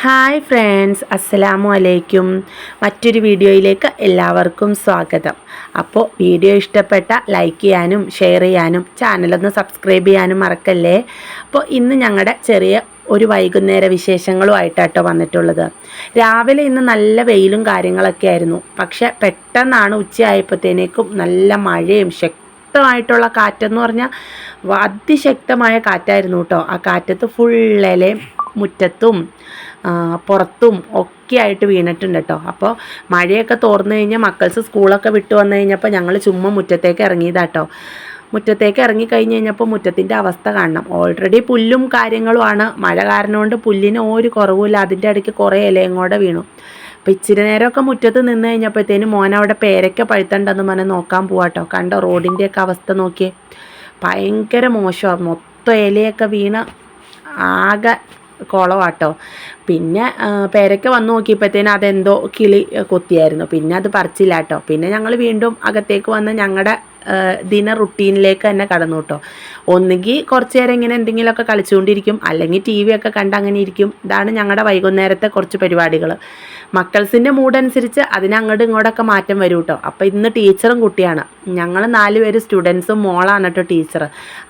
Hi friends, അസ്സലാമു അലൈക്കും. മറ്റൊരു വീഡിയോയിലേക്ക് എല്ലാവർക്കും സ്വാഗതം. അപ്പോൾ വീഡിയോ ഇഷ്ടപ്പെട്ട ലൈക്ക് ചെയ്യാനും ഷെയർ ചെയ്യാനും ചാനലൊന്ന് സബ്സ്ക്രൈബ് ചെയ്യാനും മറക്കല്ലേ. അപ്പോൾ ഇന്ന് ഞങ്ങളുടെ ചെറിയ ഒരു വൈകുന്നേര വിശേഷങ്ങളുമായിട്ടാട്ടോ വന്നിട്ടുള്ളത്. രാവിലെ ഇന്ന് നല്ല വെയിലും കാര്യങ്ങളൊക്കെ ആയിരുന്നു. പക്ഷെ പെട്ടെന്നാണ് ഉച്ചയായപ്പോഴത്തേനേക്കും നല്ല മഴയും ശക്തമായിട്ടുള്ള കാറ്റെന്ന് പറഞ്ഞാൽ അതിശക്തമായ കാറ്റായിരുന്നു കേട്ടോ. ആ കാറ്റത്ത് ഫുള്ളേലയും മുറ്റത്തും പുറത്തും ഒക്കെ ആയിട്ട് വീണിട്ടുണ്ട് കേട്ടോ. അപ്പോൾ മഴയൊക്കെ തോർന്നു കഴിഞ്ഞാൽ മക്കൾസ് സ്കൂളൊക്കെ വിട്ട് വന്നു കഴിഞ്ഞപ്പോൾ ഞങ്ങൾ ചുമ്മാ മുറ്റത്തേക്ക് ഇറങ്ങിയതാട്ടോ. മുറ്റത്തേക്ക് ഇറങ്ങിക്കഴിഞ്ഞ് കഴിഞ്ഞപ്പോൾ മുറ്റത്തിൻ്റെ അവസ്ഥ കാണണം. ഓൾറെഡി പുല്ലും കാര്യങ്ങളുമാണ്. മഴ കാരണം കൊണ്ട് പുല്ലിന് ഒരു കുറവുമില്ല. അതിൻ്റെ ഇടയ്ക്ക് കുറേ ഇലയും കൂടെ വീണു. അപ്പോൾ ഇച്ചിരി നേരമൊക്കെ മുറ്റത്ത് നിന്ന് കഴിഞ്ഞപ്പോഴത്തേനും മോൻ അവിടെ പേരയ്ക്ക പഴുത്തണ്ടെന്ന് പറഞ്ഞ് നോക്കാൻ പോവാട്ടോ. കണ്ടോ റോഡിൻ്റെയൊക്കെ അവസ്ഥ നോക്കിയേ, ഭയങ്കര മോശമാണ്. മൊത്തം ഇലയൊക്കെ വീണ് ആകെ കുളമാട്ടോ. പിന്നെ പേരയ്ക്ക വന്ന് നോക്കിയപ്പോഴത്തേനും അതെന്തോ കിളി കൊത്തിയായിരുന്നു. പിന്നെ അത് പറിച്ചില്ല കേട്ടോ. പിന്നെ ഞങ്ങൾ വീണ്ടും അകത്തേക്ക് വന്ന് ഞങ്ങളുടെ ദിന റുട്ടീനിലേക്ക് തന്നെ കടന്നു കേട്ടോ. ഒന്നുകിൽ കുറച്ച് നേരം ഇങ്ങനെ എന്തെങ്കിലുമൊക്കെ കളിച്ചുകൊണ്ടിരിക്കും, അല്ലെങ്കിൽ ടി വി ഒക്കെ കണ്ട് അങ്ങനെ ഇരിക്കും. ഇതാണ് ഞങ്ങളുടെ വൈകുന്നേരത്തെ കുറച്ച് പരിപാടികൾ. മക്കൾസിൻ്റെ മൂഡനുസരിച്ച് അതിനങ്ങോട്ടും ഇങ്ങോട്ടൊക്കെ മാറ്റം വരും കേട്ടോ. അപ്പോൾ ഇന്ന് ടീച്ചറും കുട്ടിയാണ്. ഞങ്ങൾ 4 പേര് സ്റ്റുഡൻസും, മോളാണ് കേട്ടോ ടീച്ചർ.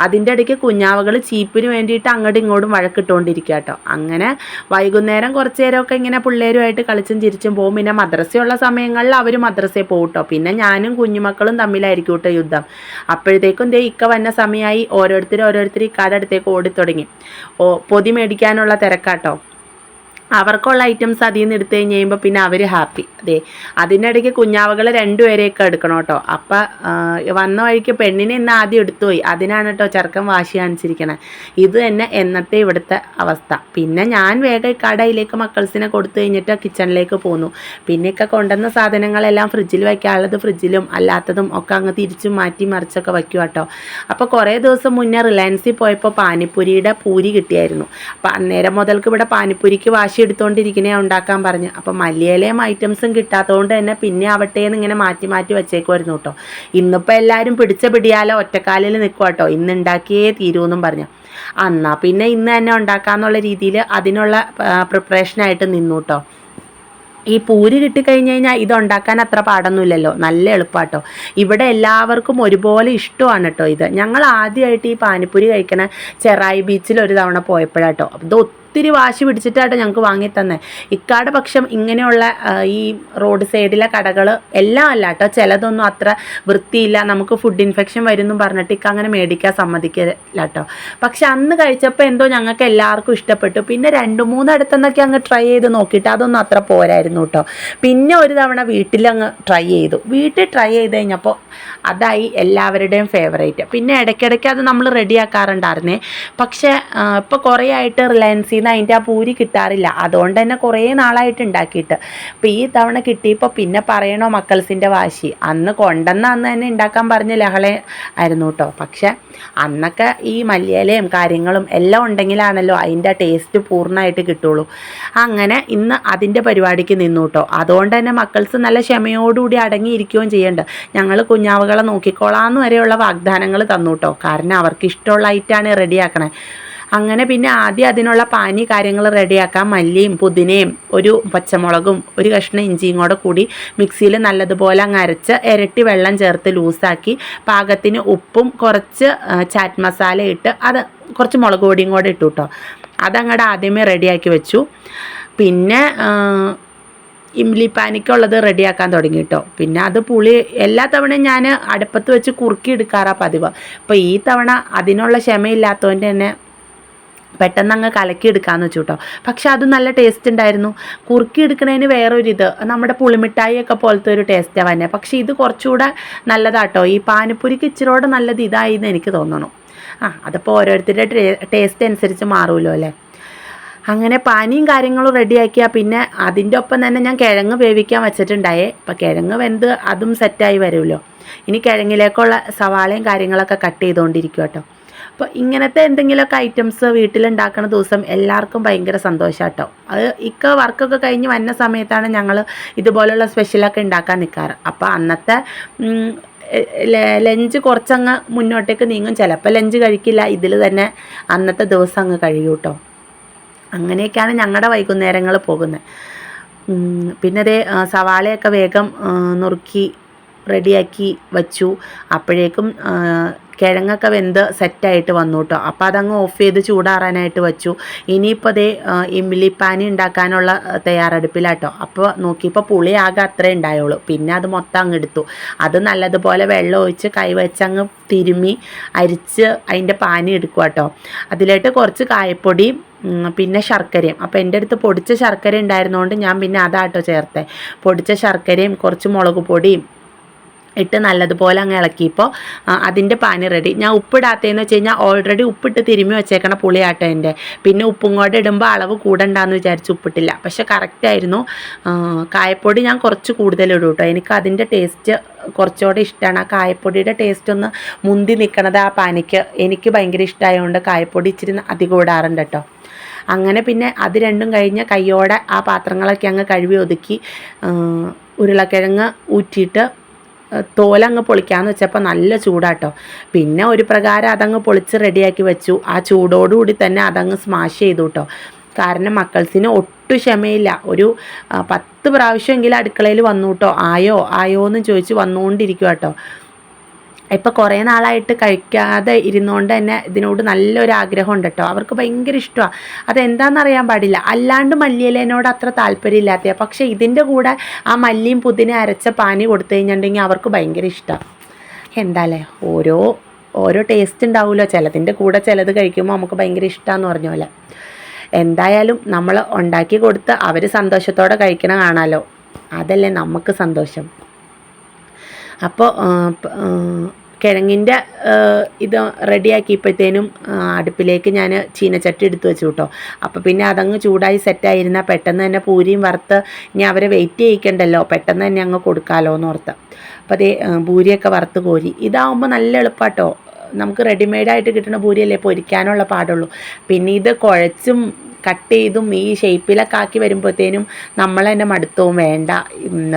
അതിൻ്റെ ഇടയ്ക്ക് കുഞ്ഞാവകൾ ചീപ്പിന് വേണ്ടിയിട്ട് അങ്ങോട്ടും ഇങ്ങോട്ടും വഴക്കിട്ടുകൊണ്ടിരിക്കുക കേട്ടോ. അങ്ങനെ വൈകുന്നേരം കുറച്ച് നേരമൊക്കെ ഇങ്ങനെ പിള്ളേരുമായിട്ട് കളിച്ചും ചിരിച്ചും പോകും. പിന്നെ മദ്രസയുള്ള സമയങ്ങളിൽ അവർ മദ്രസയിൽ പോകും കേട്ടോ. പിന്നെ ഞാനും കുഞ്ഞുമക്കളും തമ്മിലായിരിക്കും കേട്ടോ യുദ്ധം. അപ്പോഴത്തേക്കും ഇക്ക വന്ന സമയമായി. ഓരോരുത്തർ ഇക്കാടെ അടുത്തേക്ക് ഓടിത്തുടങ്ങി. പൊതി മേടിക്കാനുള്ള തിരക്കാട്ടോ. അവർക്കുള്ള ഐറ്റംസ് അതിൽ നിന്ന് എടുത്തു കഴിഞ്ഞ് കഴിയുമ്പോൾ പിന്നെ അവർ ഹാപ്പി. അതെ, അതിനിടയ്ക്ക് കുഞ്ഞാവകൾ 2 പേരെയൊക്കെ എടുക്കണം കേട്ടോ. അപ്പം വന്ന വഴിക്ക് പെണ്ണിനെ ഇന്ന് ആദ്യം എടുത്തുപോയി. അതിനാണ് കേട്ടോ ചെറുക്കൻ വാശി കാണിച്ചിരിക്കണേ. ഇത് തന്നെ എന്നത്തെ ഇവിടുത്തെ അവസ്ഥ. പിന്നെ ഞാൻ വേഗം കടയിലേക്ക് മക്കൾസിനെ കൊടുത്തു കഴിഞ്ഞിട്ട് കിച്ചണിലേക്ക് പോന്നു. പിന്നെയൊക്കെ കൊണ്ടുവന്ന സാധനങ്ങളെല്ലാം ഫ്രിഡ്ജിൽ വയ്ക്കാനുള്ളത് ഫ്രിഡ്ജിലും അല്ലാത്തതും ഒക്കെ അങ്ങ് തിരിച്ചും മാറ്റി മറിച്ചൊക്കെ വയ്ക്കും കേട്ടോ. അപ്പോൾ കുറേ ദിവസം മുന്നേ റിലയൻസിൽ പോയപ്പോൾ പാനിപ്പൂരിയുടെ പൂരി കിട്ടിയായിരുന്നു. അപ്പം അന്നേരം മുതൽക്ക് ഇവിടെ പാനിപ്പൂരിക്ക് വാശി എടുത്തുകൊണ്ടിരിക്കുന്നേ ഉണ്ടാക്കാൻ പറഞ്ഞ്. അപ്പം മല്ലിയിലയും ഐറ്റംസും കിട്ടാത്തതുകൊണ്ട് തന്നെ പിന്നെ ആവട്ടെ എന്ന് ഇങ്ങനെ മാറ്റി മാറ്റി വെച്ചേക്കുമായിരുന്നു കേട്ടോ. ഇന്നിപ്പോൾ എല്ലാവരും പിടിച്ച പിടിയാലോ ഒറ്റക്കാലിൽ നിൽക്കുക കേട്ടോ. ഇന്ന് ഉണ്ടാക്കിയേ തീരുമെന്നും പറഞ്ഞു. എന്നാൽ പിന്നെ ഇന്ന് തന്നെ ഉണ്ടാക്കാമെന്നുള്ള രീതിയിൽ അതിനുള്ള പ്രിപ്പറേഷനായിട്ട് നിന്നു കേട്ടോ. ഈ പൂരി കിട്ടിക്കഴിഞ്ഞ് കഴിഞ്ഞാൽ ഇതുണ്ടാക്കാൻ അത്ര പാടൊന്നുമില്ലല്ലോ, നല്ല എളുപ്പമാട്ടോ. ഇവിടെ എല്ലാവർക്കും ഒരുപോലെ ഇഷ്ടമാണ് കേട്ടോ ഇത്. ഞങ്ങൾ ആദ്യമായിട്ട് ഈ പാനിപ്പൂരി കഴിക്കണ ചെറായി ബീച്ചിൽ ഒരു തവണ പോയപ്പോഴാട്ടോ. ഇത് ഒത്തിരി വാശി പിടിച്ചിട്ടാട്ടോ ഞങ്ങൾക്ക് വാങ്ങി തന്നെ. ഇക്കാടെ പക്ഷം ഇങ്ങനെയുള്ള ഈ റോഡ് സൈഡിലെ കടകൾ എല്ലാം അല്ല കേട്ടോ. ചിലതൊന്നും അത്ര വൃത്തിയില്ല, നമുക്ക് ഫുഡ് ഇൻഫെക്ഷൻ വരുമെന്നും പറഞ്ഞിട്ട് ഇക്ക അങ്ങനെ മേടിക്കാൻ സമ്മതിക്കില്ല കേട്ടോ. പക്ഷെ അന്ന് കഴിച്ചപ്പോൾ എന്തോ ഞങ്ങൾക്ക് എല്ലാവർക്കും ഇഷ്ടപ്പെട്ടു. പിന്നെ 2-3 അടുത്തെന്നൊക്കെ അങ്ങ് ട്രൈ ചെയ്ത് നോക്കിയിട്ട് അതൊന്നും അത്ര പോരായിരുന്നു കേട്ടോ. പിന്നെ ഒരു തവണ വീട്ടിലങ്ങ് ട്രൈ ചെയ്തു. വീട്ടിൽ ട്രൈ ചെയ്ത് കഴിഞ്ഞപ്പോൾ അതായി എല്ലാവരുടെയും ഫേവറേറ്റ്. പിന്നെ ഇടയ്ക്കിടയ്ക്ക് അത് നമ്മൾ റെഡിയാക്കാറുണ്ടായിരുന്നേ. പക്ഷേ ഇപ്പോൾ കുറേ ആയിട്ട് റിലയൻസിൽ നിന്ന് അതിൻ്റെ ആ പൂരി കിട്ടാറില്ല. അതുകൊണ്ട് തന്നെ കുറേ നാളായിട്ട് ഉണ്ടാക്കിയിട്ട്. അപ്പോൾ ഈ തവണ കിട്ടിയപ്പോൾ പിന്നെ പറയണോ മക്കൾസിൻ്റെ വാശി. അന്ന് കൊണ്ടുവന്ന അന്ന് തന്നെ ഉണ്ടാക്കാൻ പറഞ്ഞ ലഹള ആയിരുന്നു കേട്ടോ. പക്ഷെ അന്നൊക്കെ ഈ മല്ലിയിലയും കാര്യങ്ങളും എല്ലാം ഉണ്ടെങ്കിലാണല്ലോ അതിൻ്റെ ടേസ്റ്റ് പൂർണ്ണമായിട്ട് കിട്ടുള്ളൂ. അങ്ങനെ ഇന്ന് അതിൻ്റെ പരിപാടിക്ക് നിന്നു കേട്ടോ. അതുകൊണ്ട് തന്നെ മക്കൾസ് നല്ല ക്ഷമയോടുകൂടി അടങ്ങിയിരിക്കുകയും ചെയ്യേണ്ട. ഞങ്ങൾ കുഞ്ഞാവുകളെ നോക്കിക്കോളാമെന്ന് വരെയുള്ള വാഗ്ദാനങ്ങൾ തന്നു കേട്ടോ. കാരണം അവർക്ക് ഇഷ്ടമുള്ള ഐറ്റാണ് റെഡിയാക്കണേ. അങ്ങനെ പിന്നെ ആദ്യം അതിനുള്ള പാനി കാര്യങ്ങൾ റെഡിയാക്കാം. മല്ലിയും പുതിനയും ഒരു പച്ചമുളകും ഒരു കഷ്ണം ഇഞ്ചിയും കൂടി മിക്സിയിൽ നല്ലതുപോലെ അങ്ങ് അരച്ച് ഇരട്ടി വെള്ളം ചേർത്ത് ലൂസാക്കി പാകത്തിന് ഉപ്പും കുറച്ച് ചാറ്റ് മസാല ഇട്ട് അത് കുറച്ച് മുളക് പൊടിയും കൂടെ ഇട്ടു കേട്ടോ. അതങ്ങോട്ട് ആദ്യമേ റെഡിയാക്കി വെച്ചു. പിന്നെ ഇംലിപ്പാനിക്കുള്ളത് റെഡിയാക്കാൻ തുടങ്ങി കേട്ടോ. പിന്നെ അത് പുളി എല്ലാ തവണയും ഞാൻ അടുപ്പത്ത് വെച്ച് കുറുക്കി എടുക്കാറാണ് പതിവ്. അപ്പോൾ ഈ തവണ അതിനുള്ള ക്ഷമയില്ലാത്തതുകൊണ്ട് തന്നെ പെട്ടെന്ന് അങ്ങ് കലക്കി എടുക്കാമെന്ന് വെച്ചു കേട്ടോ. പക്ഷെ അത് നല്ല ടേസ്റ്റ് ഉണ്ടായിരുന്നു. കുറുക്കി എടുക്കുന്നതിന് വേറൊരിത്, നമ്മുടെ പുളിമിഠായിയൊക്കെ പോലത്തെ ഒരു ടേസ്റ്റാണ് തന്നെ. പക്ഷേ ഇത് കുറച്ചുകൂടെ നല്ലതാട്ടോ. ഈ പാനിപ്പൂരിക്ക് ഇച്ചിരിയോടെ നല്ലത് ഇതായി എന്ന് എനിക്ക് തോന്നണു. അതിപ്പോൾ ഓരോരുത്തരുടെ ടേസ്റ്റ് അനുസരിച്ച് മാറുമല്ലോ അല്ലേ. അങ്ങനെ പാനിയും കാര്യങ്ങളും റെഡിയാക്കിയാൽ പിന്നെ അതിൻ്റെ ഒപ്പം തന്നെ ഞാൻ കിഴങ്ങ് വേവിക്കാൻ വെച്ചിട്ടുണ്ടായേ. അപ്പോൾ കിഴങ്ങ് വെന്ത് അതും സെറ്റായി വരുമല്ലോ. ഇനി കിഴങ്ങിലേക്കുള്ള സവാളയും കാര്യങ്ങളൊക്കെ കട്ട് ചെയ്തുകൊണ്ടിരിക്കും കേട്ടോ. അപ്പോൾ ഇങ്ങനത്തെ എന്തെങ്കിലുമൊക്കെ ഐറ്റംസ് വീട്ടിലുണ്ടാക്കുന്ന ദിവസം എല്ലാവർക്കും ഭയങ്കര സന്തോഷം കേട്ടോ. അത് ഇക്ക വർക്കൊക്കെ കഴിഞ്ഞ് വന്ന സമയത്താണ് ഞങ്ങൾ ഇതുപോലുള്ള സ്പെഷ്യലൊക്കെ ഉണ്ടാക്കാൻ നിൽക്കാറ്. അപ്പോൾ അന്നത്തെ ലഞ്ച് കുറച്ചങ്ങ് മുന്നോട്ടേക്ക് നീങ്ങും. ചിലപ്പോൾ ലഞ്ച് കഴിക്കില്ല, ഇതിൽ തന്നെ അന്നത്തെ ദിവസം അങ്ങ് കഴിയും കേട്ടോ. അങ്ങനെയൊക്കെയാണ് ഞങ്ങളുടെ വൈകുന്നേരങ്ങൾ പോകുന്നത്. പിന്നെ അതേ സവാളയൊക്കെ വേഗം നുറുക്കി റെഡിയാക്കി വച്ചു. അപ്പോഴേക്കും കിഴങ്ങൊക്കെ വെന്ത് സെറ്റായിട്ട് വന്നു കേട്ടോ. അപ്പോൾ അതങ്ങ് ഓഫ് ചെയ്ത് ചൂടാറാനായിട്ട് വച്ചു. ഇനിയിപ്പോൾ അതേ ഇമ്മിലിപ്പാനി ഉണ്ടാക്കാനുള്ള തയ്യാറെടുപ്പിലാട്ടോ. അപ്പോൾ നോക്കിയപ്പോൾ പുളി ആകെ അത്രേ ഉണ്ടായുള്ളൂ. പിന്നെ അത് മൊത്തം അങ്ങ് എടുത്തു. അത് നല്ലതുപോലെ വെള്ളം ഒഴിച്ച് കൈവച്ചങ്ങ് തിരുമ്മി അരിച്ച് അതിൻ്റെ പാനി എടുക്കുക കേട്ടോ. അതിലേക്ക് കുറച്ച് കായപ്പൊടിയും പിന്നെ ശർക്കരയും. അപ്പോൾ എൻ്റെ അടുത്ത് പൊടിച്ച ശർക്കര ഉണ്ടായിരുന്നതുകൊണ്ട് ഞാൻ പിന്നെ അതാട്ടോ ചേർത്തേ. പൊടിച്ച ശർക്കരയും കുറച്ച് മുളക് പൊടിയും ഇട്ട് നല്ലതുപോലെ അങ്ങ് ഇളക്കിയപ്പോൾ അതിൻ്റെ പാനി റെഡി. ഞാൻ ഉപ്പിടാത്തതെന്ന് വെച്ച് കഴിഞ്ഞാൽ ഓൾറെഡി ഉപ്പിട്ട് തിരുമ്മി വെച്ചേക്കണ പുളിയാട്ടോ എൻ്റെ. പിന്നെ ഉപ്പും കൂടെ ഇടുമ്പോൾ അളവ് കൂടണ്ടാന്ന് വിചാരിച്ച് ഉപ്പിട്ടില്ല. പക്ഷെ കറക്റ്റായിരുന്നു. കായപ്പൊടി ഞാൻ കുറച്ച് കൂടുതൽ ഇടും കേട്ടോ. എനിക്ക് അതിൻ്റെ ടേസ്റ്റ് കുറച്ചുകൂടെ ഇഷ്ടമാണ്. ആ കായപ്പൊടിയുടെ ടേസ്റ്റ് ഒന്ന് മുന്തി നിൽക്കണത് ആ പാനിക്ക് എനിക്ക് ഭയങ്കര ഇഷ്ടമായതുകൊണ്ട് കായപ്പൊടി ഇച്ചിരി അധികം ഇടാറുണ്ട് കേട്ടോ. അങ്ങനെ പിന്നെ അത് രണ്ടും കഴിഞ്ഞ് കയ്യോടെ ആ പാത്രങ്ങളൊക്കെ അങ്ങ് കഴുകി ഒതുക്കി ഉരുളക്കിഴങ്ങ് ഊറ്റിയിട്ട് തോലങ്ങ് പൊളിക്കാമെന്ന് വെച്ചപ്പോൾ നല്ല ചൂടാട്ടോ. പിന്നെ ഒരു പ്രകാരം അതങ്ങ് പൊളിച്ച് റെഡിയാക്കി വെച്ചു. ആ ചൂടോടുകൂടി തന്നെ അതങ്ങ് സ്മാഷ് ചെയ്തു കേട്ടോ. കാരണം മക്കൾസിന് ഒട്ടും ക്ഷമയില്ല. ഒരു 10 പ്രാവശ്യമെങ്കിലും അടുക്കളയിൽ വന്നു കേട്ടോ. ആയോ എന്ന് ചോദിച്ച് വന്നുകൊണ്ടിരിക്കുക കേട്ടോ. ഇപ്പോൾ കുറേ നാളായിട്ട് കഴിക്കാതെ ഇരുന്നുകൊണ്ട് തന്നെ ഇതിനോട് നല്ലൊരു ആഗ്രഹമുണ്ട് കേട്ടോ. അവർക്ക് ഭയങ്കര ഇഷ്ടമാണ്. അതെന്താണെന്നറിയാൻ പാടില്ല. അല്ലാണ്ട് മല്ലിയിലേനോട് അത്ര താല്പര്യമില്ലാത്ത, പക്ഷേ ഇതിൻ്റെ കൂടെ ആ മല്ലിയും പുതിന അരച്ച പാനി കൊടുത്തു കഴിഞ്ഞിട്ടുണ്ടെങ്കിൽ അവർക്ക് ഭയങ്കര ഇഷ്ടമാണ്. എന്താല്ലേ ഓരോ ടേസ്റ്റ് ഉണ്ടാവുമല്ലോ. ചിലതിൻ്റെ കൂടെ ചിലത് കഴിക്കുമ്പോൾ നമുക്ക് ഭയങ്കര ഇഷ്ടമാണെന്ന് പറഞ്ഞ പോലെ. എന്തായാലും നമ്മൾ ഉണ്ടാക്കി കൊടുത്ത് അവർ സന്തോഷത്തോടെ കഴിക്കണ കാണാമല്ലോ, അതല്ലേ നമുക്ക് സന്തോഷം. അപ്പോൾ കിഴങ്ങിൻ്റെ ഇത് റെഡിയാക്കിയപ്പോഴത്തേനും അടുപ്പിലേക്ക് ഞാൻ ചീനച്ചട്ടി എടുത്ത് വെച്ചു കേട്ടോ. അപ്പോൾ പിന്നെ അതങ്ങ് ചൂടായി സെറ്റായിരുന്നാൽ പെട്ടെന്ന് തന്നെ പൂരിയും വറുത്ത് ഇനി അവരെ വെയിറ്റ് ചെയ്യിക്കണ്ടല്ലോ, പെട്ടെന്ന് തന്നെ അങ്ങ് കൊടുക്കാമല്ലോ എന്ന് ഓർത്ത്. അപ്പോൾ അതേ പൂരിയൊക്കെ വറുത്ത് കോരി. ഇതാവുമ്പോൾ നല്ല എളുപ്പമാട്ടോ. നമുക്ക് റെഡിമെയ്ഡായിട്ട് കിട്ടുന്ന പൂരിയല്ലേ പൊരിക്കാനുള്ള പാടുള്ളൂ. പിന്നെ ഇത് കുഴച്ചും കട്ട് ചെയ്തും ഈ ഷേപ്പിലൊക്കെ ആക്കി വരുമ്പോഴത്തേനും നമ്മൾ തന്നെ മടുത്തവും വേണ്ട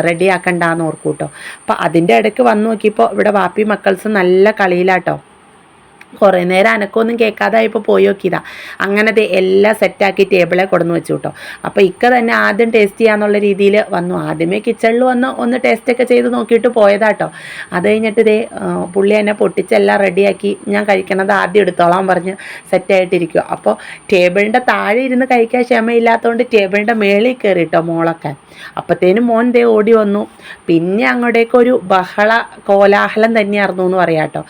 റെഡിയാക്കണ്ടെന്ന് ഓർക്കും കേട്ടോ. അപ്പോൾ അതിൻ്റെ ഇടയ്ക്ക് വന്ന് നോക്കിയപ്പോൾ ഇവിടെ വാപ്പി മക്കൾസ് നല്ല കളിയിലാട്ടോ. കുറേ നേരം അനക്കൊന്നും കേൾക്കാതായപ്പോൾ പോയി നോക്കിയതാ. അങ്ങനത്തെ എല്ലാം സെറ്റാക്കി ടേബിളെ കൊടുന്ന് വെച്ചു കേട്ടോ. അപ്പോൾ ഇക്ക തന്നെ ആദ്യം ടേസ്റ്റ് ചെയ്യാന്നുള്ള രീതിയിൽ വന്നു. ആദ്യമേ കിച്ചണിൽ വന്ന് ഒന്ന് ടേസ്റ്റൊക്കെ ചെയ്ത് നോക്കിയിട്ട് പോയതാട്ടോ. അത് കഴിഞ്ഞിട്ട് ഇതേ പുള്ളി എന്നെ പൊട്ടിച്ചെല്ലാം റെഡിയാക്കി ഞാൻ കഴിക്കണത് ആദ്യം എടുത്തോളാൻ പറഞ്ഞ് സെറ്റായിട്ടിരിക്കുക. അപ്പോൾ ടേബിളിൻ്റെ താഴെ ഇരുന്ന് കഴിക്കാൻ ക്ഷമയില്ലാത്തതുകൊണ്ട് ടേബിളിൻ്റെ മേളിൽ കയറി കേട്ടോ മോളൊക്കെ. അപ്പോഴത്തേനും മോൻ ദേ ഓടി വന്നു. പിന്നെ അങ്ങോട്ടേക്കൊരു കോലാഹലം തന്നെയായിരുന്നു എന്ന് പറയാം കേട്ടോ.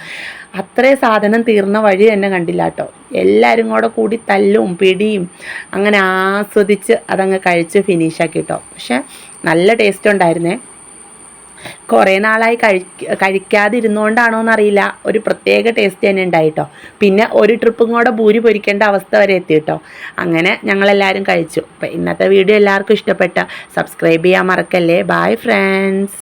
അത്രയും സാധനം തീർന്ന വഴി തന്നെ കണ്ടില്ല കേട്ടോ. എല്ലാവരും കൂടി തല്ലും പിടിയും അങ്ങനെ ആസ്വദിച്ച് അതങ്ങ് കഴിച്ച് ഫിനിഷാക്കി കേട്ടോ. പക്ഷെ നല്ല ടേസ്റ്റ് ഉണ്ടായിരുന്നേ. കുറേ നാളായി കഴിക്കാതിരുന്നുകൊണ്ടാണോ എന്നറിയില്ല, ഒരു പ്രത്യേക ടേസ്റ്റ് തന്നെ ഉണ്ടായിട്ടോ. പിന്നെ ഒരു ട്രിപ്പും കൂടെ പൂരി പൊരിക്കേണ്ട അവസ്ഥ വരെ എത്തി കേട്ടോ. അങ്ങനെ ഞങ്ങളെല്ലാവരും കഴിച്ചു. അപ്പോൾ ഇന്നത്തെ വീഡിയോ എല്ലാവർക്കും ഇഷ്ടപ്പെട്ട സബ്സ്ക്രൈബ് ചെയ്യാൻ മറക്കല്ലേ. Bye friends.